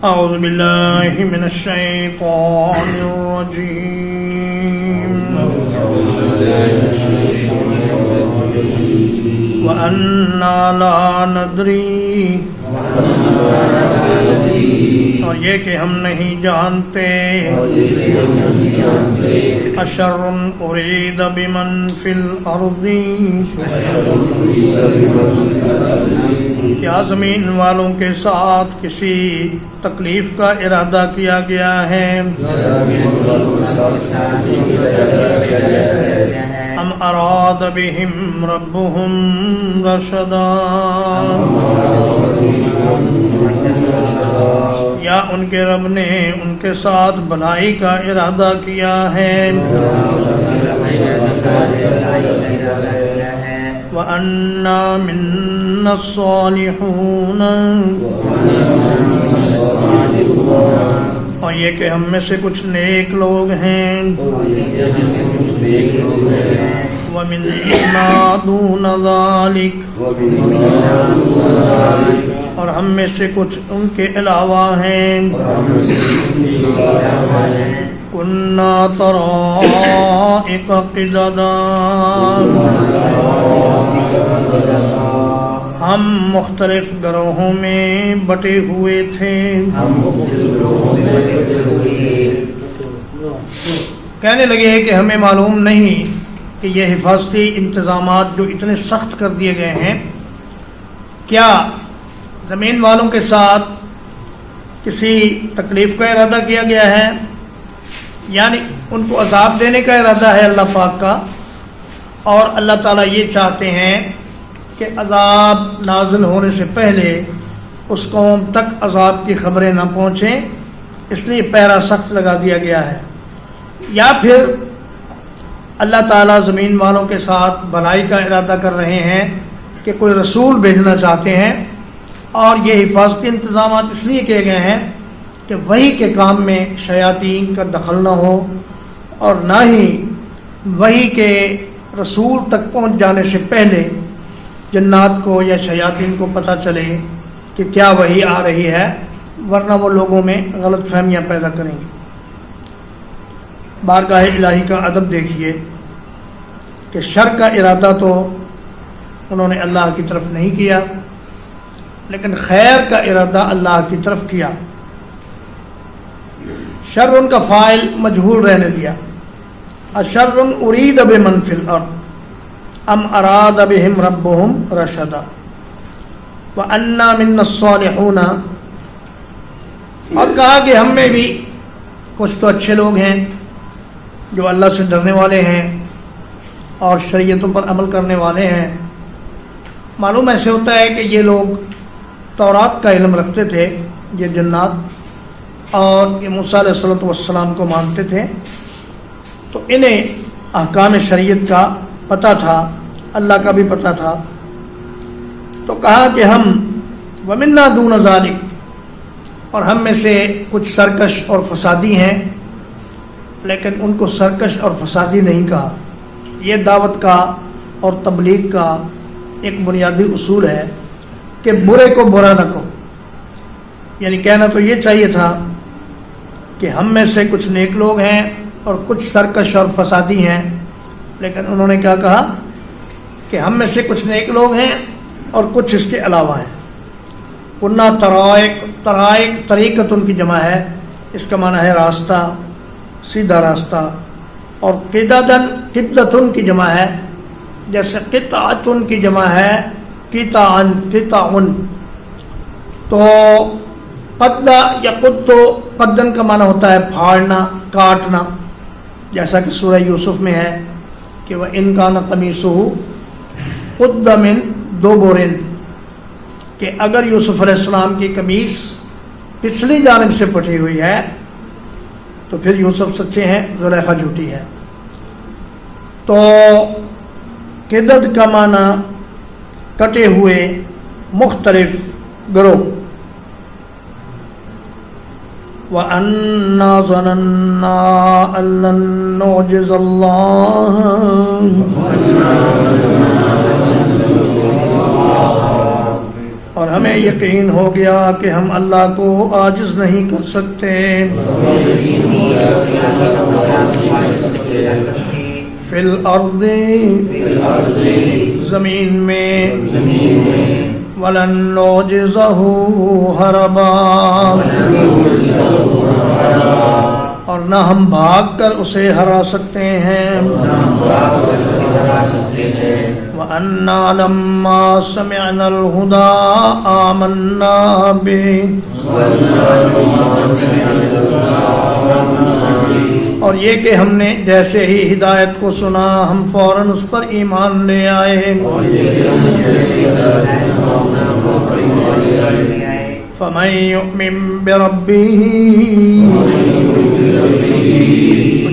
أعوذ بالله من الشيطان الرجيم وأنا لا ندري اور یہ کہ ہم نہیں جانتے اشر ارید بمن فی الارض کیا زمین والوں کے ساتھ کسی تکلیف کا ارادہ کیا گیا ہے ام اراد بہم ربہم رشدا یا ان کے رب نے ان کے ساتھ بھلائی کا ارادہ کیا ہے وَأَنَّا مِنَّا الصَّالِحُونَ اور یہ کہ ہم میں سے کچھ نیک لوگ ہیں وَمِنَّا دُونَ ذَلِكَ اور ہم میں سے کچھ ان کے علاوہ ہیں کُنَّا طَرَائِقَ قِدَدًا ہم مختلف گروہوں میں بٹے ہوئے تھے کہنے لگے کہ ہمیں معلوم نہیں کہ یہ حفاظتی انتظامات جو اتنے سخت کر دیے گئے ہیں کیا زمین والوں کے ساتھ کسی تکلیف کا ارادہ کیا گیا ہے یعنی ان کو عذاب دینے کا ارادہ ہے اللہ پاک کا اور اللہ تعالیٰ یہ چاہتے ہیں کہ عذاب نازل ہونے سے پہلے اس قوم تک عذاب کی خبریں نہ پہنچیں اس لیے پہرا سخت لگا دیا گیا ہے یا پھر اللہ تعالیٰ زمین والوں کے ساتھ بھلائی کا ارادہ کر رہے ہیں کہ کوئی رسول بھیجنا چاہتے ہیں اور یہ حفاظتی انتظامات اس لیے کیے گئے ہیں کہ وحی کے کام میں شیاطین کا دخل نہ ہو اور نہ ہی وحی کے رسول تک پہنچ جانے سے پہلے جنات کو یا شیاطین کو پتہ چلے کہ کیا وحی آ رہی ہے ورنہ وہ لوگوں میں غلط فہمیاں پیدا کریں گے بارگاہ الہی کا ادب دیکھیے کہ شر کا ارادہ تو انہوں نے اللہ کی طرف نہیں کیا لیکن خیر کا ارادہ اللہ کی طرف کیا شر ان کا فاعل مجہول رہنے دیا اشر ارید بمن فی الارض ام اراد بہم ربہم رشدا وَأَنَّا مِنَّا الصَّالِحُونَ اور کہا کہ ہم میں بھی کچھ تو اچھے لوگ ہیں جو اللہ سے ڈرنے والے ہیں اور شریعتوں پر عمل کرنے والے ہیں معلوم ایسے ہوتا ہے کہ یہ لوگ تورات کا علم رکھتے تھے یہ جنات اور یہ موسیٰ علیہ السلام کو مانتے تھے تو انہیں احکام شریعت کا پتہ تھا اللہ کا بھی پتہ تھا تو کہا کہ ہم وَمِنَّا دُونَ ذَلِكَ اور ہم میں سے کچھ سرکش اور فسادی ہیں لیکن ان کو سرکش اور فسادی نہیں کہا یہ دعوت کا اور تبلیغ کا ایک بنیادی اصول ہے کہ برے کو برا نہ کہو یعنی کہنا تو یہ چاہیے تھا کہ ہم میں سے کچھ نیک لوگ ہیں اور کچھ سرکش اور فسادی ہیں لیکن انہوں نے کیا کہا کہ ہم میں سے کچھ نیک لوگ ہیں اور کچھ اس کے علاوہ ہیں کنّا طرائق طریقت ان کی جمع ہے اس کا معنی ہے راستہ سیدھا راستہ اور قدتن کی جمع ہے جیسے قطعتن کی جمع ہے قطعن تو قدّا یا قدن کا معنی ہوتا ہے پھاڑنا کاٹنا جیسا کہ سورہ یوسف میں ہے کہ وہ ان کا قمیصہ قد من دبر کہ اگر یوسف علیہ السلام کی قمیص پچھلی جانب سے پٹی ہوئی ہے تو پھر یوسف سچے ہیں زلیخا جھوٹی ہے تو قدد کا معنی کٹے ہوئے مختلف گروہ وَأَنَّا ظَنَنَّا أَن لَّن نُّعْجِزَ اللَّهَ اور ہمیں یقین ہو گیا کہ ہم اللہ کو عاجز نہیں کر سکتے. فی الارض زمین میں وَلَن نُعْجِزَهُ هَرَبًا اور نہ ہم بھاگ کر اسے ہرا سکتے ہیں. وَأَنَّا لَمَّا سَمِعْنَا الْهُدَىٰ آمَنَّا بِهِ اور یہ کہ ہم نے جیسے ہی ہدایت کو سنا ہم فوراً اس پر ایمان لے آئے. فَمَن يُؤْمِن بِرَبِّهِ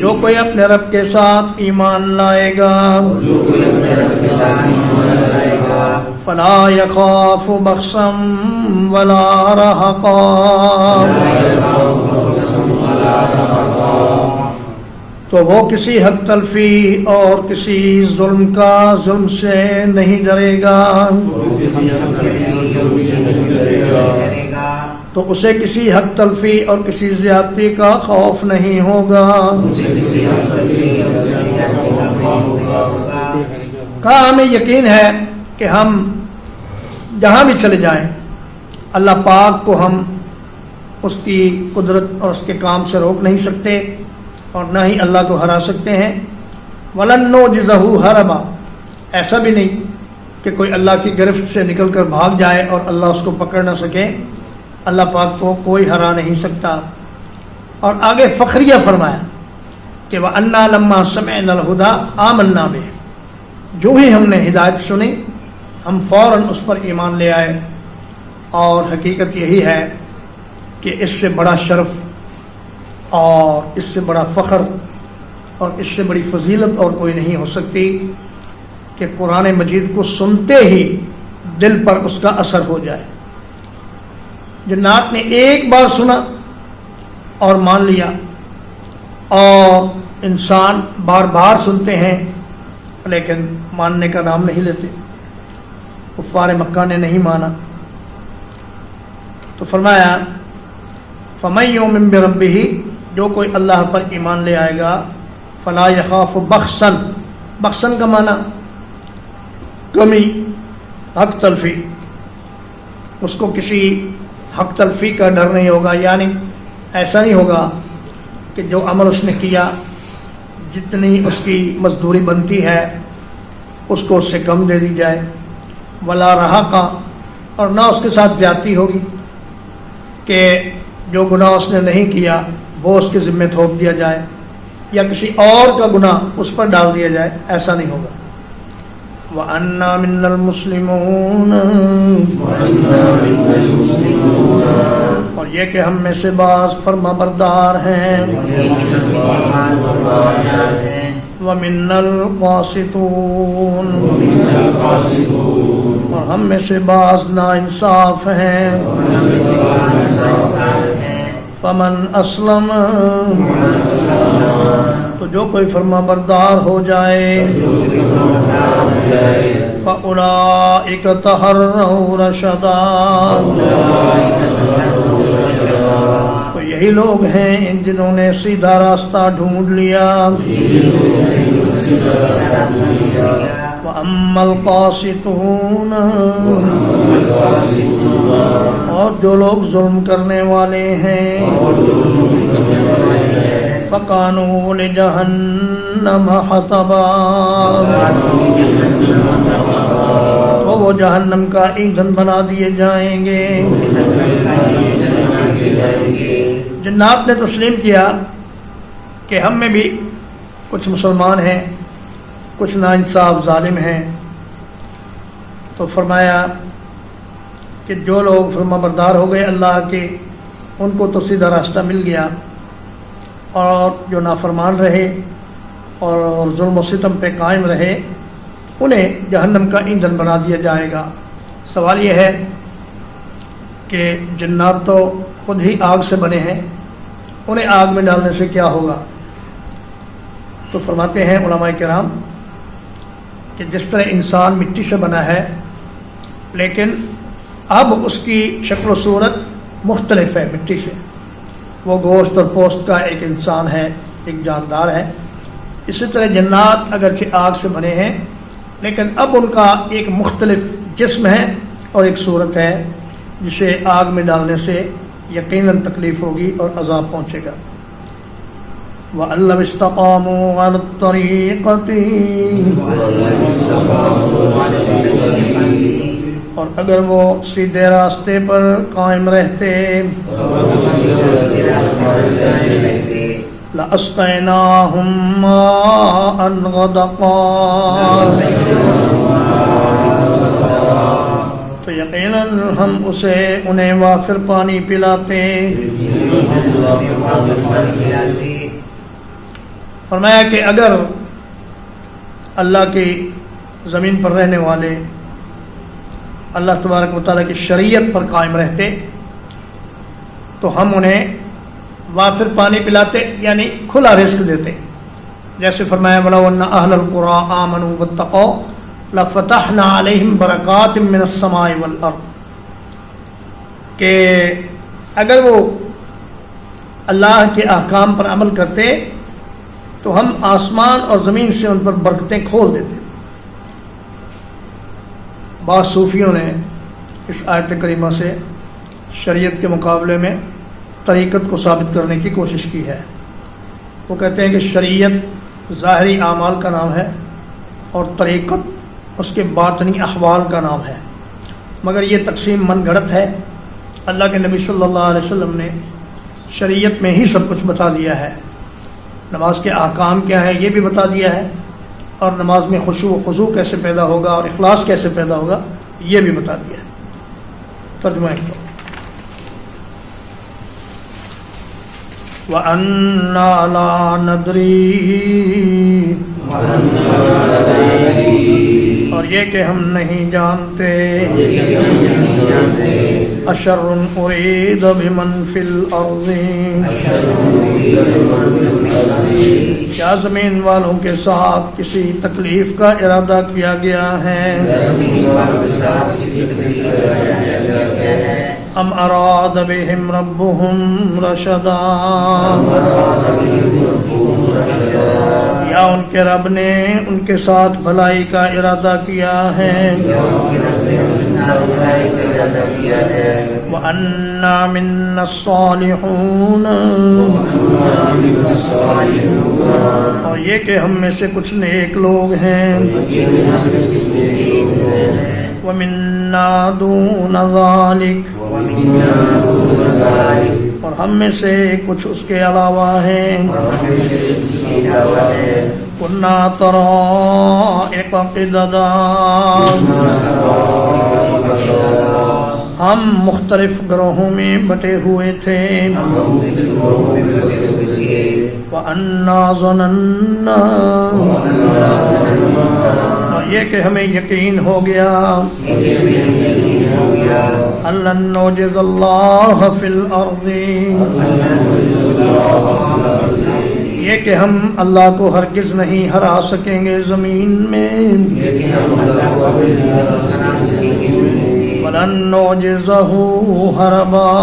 جو کوئی اپنے رب کے ساتھ ایمان لائے گا فَلَا يَخَافُ بَخْسًا وَلَا رَهَقًا تو وہ کسی حق تلفی اور کسی ظلم سے نہیں ڈرے گا. تو اسے کسی حق تلفی اور کسی زیادتی کا خوف نہیں ہوگا. کہا ہمیں یقین ہے کہ ہم جہاں بھی چلے جائیں اللہ پاک کو ہم اس کی قدرت اور اس کے کام سے روک نہیں سکتے اور نہ ہی اللہ کو ہرا سکتے ہیں. وَلَن نُعْجِزَهُ هَرَبًا ایسا بھی نہیں کہ کوئی اللہ کی گرفت سے نکل کر بھاگ جائے اور اللہ اس کو پکڑ نہ سکے. اللہ پاک کو کوئی ہرا نہیں سکتا. اور آگے فخریہ فرمایا کہ وَأَنَّا لَمَّا سَمِعْنَا الْهُدَىٰ آمَنَّا بِهِ جو ہی ہم نے ہدایت سنی ہم فوراً اس پر ایمان لے آئے. اور حقیقت یہی ہے کہ اس سے بڑا شرف اور اس سے بڑا فخر اور اس سے بڑی فضیلت اور کوئی نہیں ہو سکتی کہ قرآن مجید کو سنتے ہی دل پر اس کا اثر ہو جائے. جنات نے ایک بار سنا اور مان لیا اور انسان بار بار سنتے ہیں لیکن ماننے کا نام نہیں لیتے. کفار مکہ نے نہیں مانا تو فرمایا فَمَن يُؤْمِن بِرَبِّهِ جو کوئی اللہ پر ایمان لے آئے گا فَلَا يَخَافُ بَخْسًا بخسن کا معنی کمی حق تلفی اس کو کسی حق تلفی کا ڈر نہیں ہوگا. یعنی ایسا نہیں ہوگا کہ جو عمل اس نے کیا جتنی اس کی مزدوری بنتی ہے اس کو اس سے کم دے دی جائے. ولا رہا کا اور نہ اس کے ساتھ زیادتی ہوگی کہ جو گناہ اس نے نہیں کیا وہ اس کے ذمہ تھوپ دیا جائے یا کسی اور کا گناہ اس پر ڈال دیا جائے. ایسا نہیں ہوگا. وَأَنَّا مِنَّا الْمُسْلِمُونَ اور یہ کہ ہم میں سے بعض فرما بردار ہیں. وَمِنَّا الْقَاسِطُونَ اور ہم میں سے بعض ناانصاف ہیں. فَمَنْ أَسْلَمَ تو جو کوئی فرما بردار ہو جائے فَأُولَئِكَ تَحَرَّوْا رَشَدًا تو یہی لوگ ہیں جنہوں نے سیدھا راستہ ڈھونڈ لیا. وَأَمَّا الْقَاسِطُونَ اور جو لوگ ظلم کرنے والے ہیں فَكَانُوا لِجَهَنَّمَ حَطَبًا تو وہ جہنم کا ایندھن بنا دیے جائیں گے. جنات نے تسلیم کیا کہ ہم میں بھی کچھ مسلمان ہیں کچھ ناانصاف ظالم ہیں. تو فرمایا کہ جو لوگ فرما بردار ہو گئے اللہ کے ان کو تو سیدھا راستہ مل گیا اور جو نافرمان رہے اور ظلم و ستم پہ قائم رہے انہیں جہنم کا ایندھن بنا دیا جائے گا. سوال یہ ہے کہ جنات تو خود ہی آگ سے بنے ہیں انہیں آگ میں ڈالنے سے کیا ہوگا. تو فرماتے ہیں علماء کرام کہ جس طرح انسان مٹی سے بنا ہے لیکن اب اس کی شکل و صورت مختلف ہے مٹی سے، وہ گوشت اور پوست کا ایک انسان ہے، ایک جاندار ہے۔ اسی طرح جنات اگرچہ آگ سے بنے ہیں لیکن اب ان کا ایک مختلف جسم ہے اور ایک صورت ہے جسے آگ میں ڈالنے سے یقیناً تکلیف ہوگی اور عذاب پہنچے گا۔ وَأَن لَّوِ اسْتَقَامُوا عَلَى الطَّرِيقَةِ، اور اگر وہ سیدھے راستے پر قائم رہتے، لَأَسْقَيْنَاهُم مَّاءً غَدَقًا، تو یقیناً ہم انہیں وافر پانی پلاتے۔ فرمایا کہ اگر اللہ کی زمین پر رہنے والے اللہ تبارک و تعالیٰ کی شریعت پر قائم رہتے تو ہم انہیں وافر پانی پلاتے، یعنی کھلا رزق دیتے۔ جیسے فرمایا وَلَوْ أَنَّ أَهْلَ الْقُرَىٰ آمَنُوا وَاتَّقَوْا لَفَتَحْنَا عَلَيْهِمْ بَرَكَاتٍ مِّنَ السَّمَاءِ وَالْأَرْضِ، کہ اگر وہ اللہ کے احکام پر عمل کرتے تو ہم آسمان اور زمین سے ان پر برکتیں کھول دیتے۔ بعض صوفیوں نے اس آیت کریمہ سے شریعت کے مقابلے میں طریقت کو ثابت کرنے کی کوشش کی ہے۔ وہ کہتے ہیں کہ شریعت ظاہری اعمال کا نام ہے اور طریقت اس کے باطنی احوال کا نام ہے، مگر یہ تقسیم من گھڑت ہے۔ اللہ کے نبی صلی اللہ علیہ وسلم نے شریعت میں ہی سب کچھ بتا دیا ہے، نماز کے احکام کیا ہے یہ بھی بتا دیا ہے، اور نماز میں خشوع و خضوع کیسے پیدا ہوگا اور اخلاص کیسے پیدا ہوگا یہ بھی بتا دیا ہے۔ ترجمہ کرو۔ وَأَنَّا لَا نَدْرِي، اور یہ کہ ہم نہیں جانتے، أَشَرٌ أُرِيدَ بِمَنْ فِي الْأَرْضِ، کیا زمین والوں کے ساتھ کسی تکلیف کا ارادہ کیا گیا ہے، ام اراد بهم ربهم رشدا، یا ان کے رب نے ان کے ساتھ بھلائی کا ارادہ کیا ہے، وَأَنَّا مِنَّا الصَّالِحُونَ، اور یہ کہ ہم میں سے کچھ نیک لوگ ہیں، وَمِنَّا دُونَ ذَلِكَ، اور ہم میں سے کچھ اس کے علاوہ ہیں، كُنَّا طَرَائِقَ قِدَدًا، ہم مختلف گروہوں میں بٹے ہوئے تھے، وَأَنَّا ظَنَنَّا، اور یہ کہ ہمیں یقین ہو گیا، أَلَّن نُّعْجِزَ اللَّهَ فِي الْأَرْضِ، یہ کہ ہم اللہ کو ہرگز نہیں ہرا سکیں گے زمین میں، وَلَن نُّعْجِزَهُ هَرَبًا،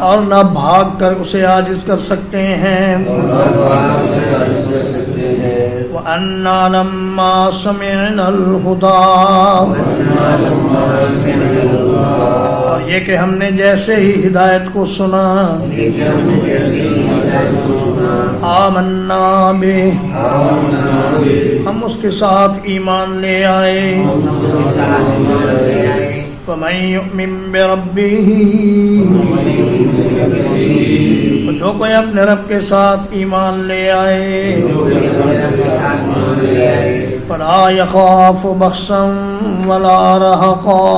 اور نہ بھاگ کر اسے عاجز کر سکتے ہیں، وَأَنَّا لَمَّا سَمِعْنَا الْهُدَىٰ، اور یہ کہ ہم نے جیسے ہی ہدایت کو سنا، آمنا بِهِ، ہم اس کے ساتھ ایمان لے آئے، فَمَن يُؤْمِن بِرَبِّهِ، جو کوئی اپنے رب کے ساتھ ایمان لے آئے، فَلَا يَخَافُ بَخْسًا وَلَا رَهَقًا،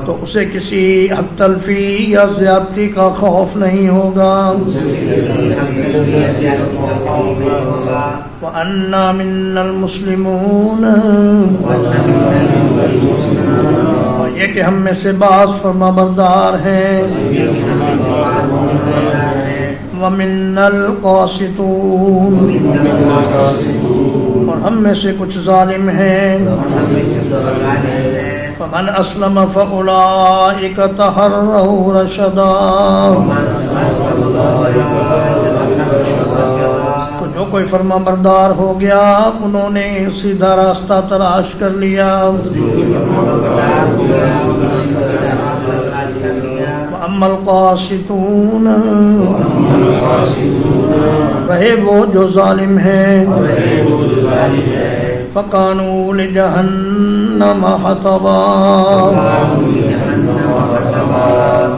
تو اسے کسی حق تلفی یا زیادتی کا خوف نہیں ہوگا، وَأَنَّا مِنَّا الْمُسْلِمُونَ، اور یہ کہ ہم میں سے بعض فرما بردار ہیں، وَمِنَّا الْقَاسِطُونَ، اور ہم میں سے کچھ ظالم ہیں فمن اسلم فاولئک تحروا رشدا تو جو کوئی فرما بردار ہو گیا انہوں نے سیدھا راستہ تلاش کر لیا وَأَمَّا الْقَاسِطُونَ رہے وہ جو ظالم ہیں فَكَانُوا لِجَهَنَّمَ حَطَبًا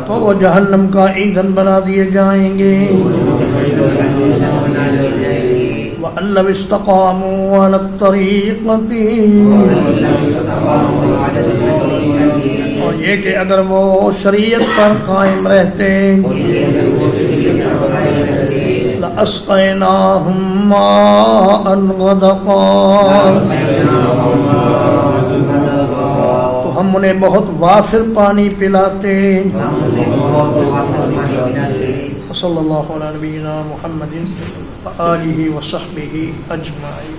تو وہ جہنم کا ایندھن بنا دیے جائیں گے وَأَن لَّوِ اسْتَقَامُوا عَلَى الطَّرِيقَةِ اور یہ کہ اگر وہ شریعت پر قائم رہتے لَأَسْقَيْنَاهُم مَّاءً غَدَقًا تو ہم انہیں بہت وافر پانی پلاتے صلی اللہ علیہ نبینا محمد وآلہ وصحبہ اجمعین.